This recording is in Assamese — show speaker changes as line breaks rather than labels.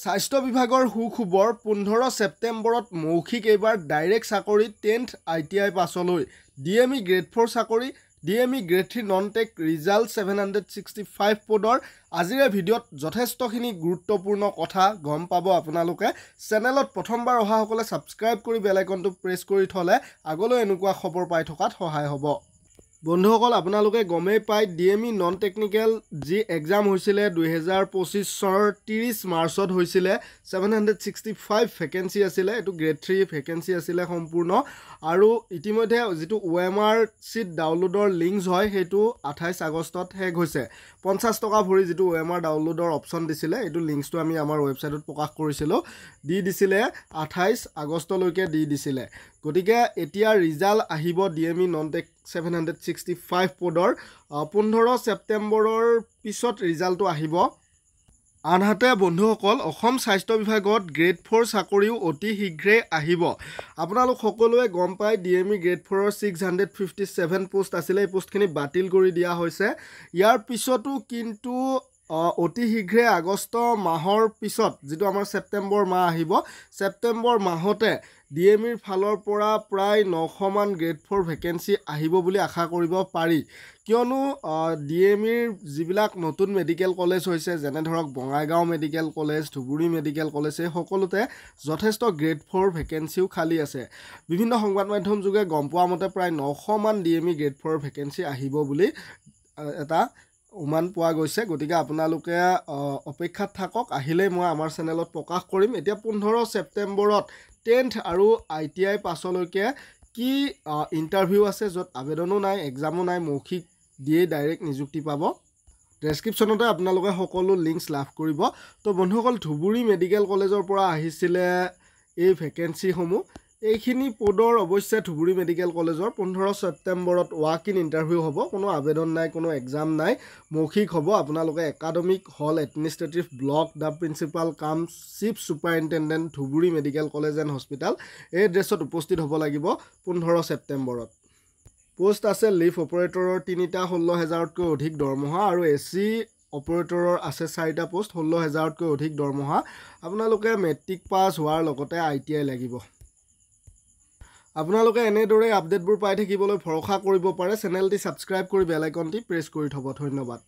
স্বাস্থ্য বিভাগৰ সুখবৰ 15 ছেপ্টেম্বৰত মৌখিক এইবাৰ ডাইৰেক্ট চাকৰি 10th ITI পাছলৈ DME গ্ৰেড 4 চাকৰি DME grade 3 non tech result 765 পদৰ আজিৰে ভিডিঅ'ত যথেষ্টখিনি গুৰুত্বপূৰ্ণ কথা গম পাব আপোনালোকে চেনেলত প্ৰথমবাৰ অহাসকলে ছাবস্ক্ৰাইব কৰি বেল আইকনটো প্ৰেছ কৰি থলে আগলৈ এনেকুৱা খবৰ পাই থকাত সহায় হ'ব বন্ধুসকল আপোনালোকে গমেই পায় DME নন টেকনিক্যাল যি এক্সাম হৈছিলে 2025 চনৰ 30 মাৰ্চত হৈছিলে 765 ভেকেন্সি আছিলে এটো গ্ৰেড 3 ভেকেন্সি আছিলে সম্পূৰ্ণ আৰু ইতিমধ্যে যেটো OMR সিট ডাউনলোডৰ লিংকস হয় হেতু 28 আগষ্টত শেষ হৈছে 50 টকা ভৰি যেটো OMR ডাউনলোডৰ অপচন দিছিলে এটো লিংকসটো আমি আমাৰ ওয়েবসাইটত প্ৰকাশ কৰিছিলো দি দিছিলে 28 আগষ্টলৈকে দি দিছিলে গতিকে এতিয়া ৰিজাল্ট আহিব DME নন টেক 765 পদৰ 15 ছেপ্টেম্বৰৰ পিছত ৰিজাল্টটো আহিব আনহাতে বন্ধুসকল অসম স্বাস্থ্য বিভাগত গ্ৰেড 4 চাকৰিও অতি শীঘ্ৰে আহিব আপোনালোক সকলোৱে গম পায় DME গ্ৰেড 4ৰ 657 পোষ্ট আছিল এই পোষ্টখিনি বাতিল কৰি দিয়া হৈছে ইয়াৰ পিছতো কিন্তু অতি শীঘ্ৰে আগষ্ট মাহৰ পিছত যেটো আমাৰ ছেপ্টেম্বৰ মাহ আহিব ছেপ্টেম্বৰ মাহতে DMEৰ ফালৰ পৰা প্ৰায় 900 মান গ্ৰেড 4 ভেকেন্সি আহিব বুলি আশা কৰিব পাৰি কিয়নো DMEৰ যিবিলাক নতুন মেডিকেল কলেজ হৈছে যেনে ধৰক Bongaigaon medical college Dhubri medical college এই সকলোতে যথেষ্ট গ্ৰেড 4 ভেকেন্সিও খালি আছে বিভিন্ন সংবাদ মাধ্যম যোগে গম পোৱা মতে প্ৰায় 900 মান DME গ্ৰেড 4 ভেকেন্সি আহিব বুলি এটা উমান পোৱা গৈছে গতিকে আপোনালোকে অপেক্ষাত থাকক আহিলে মই আমাৰ চেনেলত প্ৰকাশ কৰিম এতিয়া 15 ছেপ্টেম্বৰত 10th আৰু ITI পাছলৈকে কি ইন্টাৰভিউ আছে যত আবেদনো নাই এক্সামো নাই মৌখিক দিয়ে ডাইৰেক্ট নিযুক্তি পাব ডেসক্ৰিপচনতে আপোনালোকে সকলো লিংকস লাভ কৰিব তো বন্ধুসকল ধুবুৰী মেডিকেল কলেজৰ পৰা আহিছিলে এই ভেকেন্সি সমূহ এইখিনি পদৰ অৱশ্যে ধুবুৰী মেডিকেল কলেজৰ 15 ছেপ্টেম্বৰত ৱাক ইন ইন্টাৰভিউ হ'ব কোনো আবেদন নাই কোনো এক্সাম নাই মৌখিক হ'ব আপোনালোকে academic hall administrative block the principal cum chief superintendent Dhubri medical college and hospital এই এড্ৰেছত উপস্থিত হ'ব লাগিব 15 ছেপ্টেম্বৰত পোষ্ট আছে লিফ অপাৰেটৰৰ 3টা 16000তকৈ অধিক দৰমহা আৰু AC অপাৰেটৰৰ আছে 4টা পোষ্ট 16000তকৈ অধিক দৰমহা আপোনালোকে মেট্ৰিক পাছ হোৱাৰ লগতে ITI লাগিব আপোনালোকে এনেদৰে আপডেটবোৰ পাই থাকিবলৈ ভৰসা কৰিব পাৰে চেনেলটি সাবস্ক্ৰাইব কৰি বেল আইকনটি প্ৰেছ কৰি থব ধন্যবাদ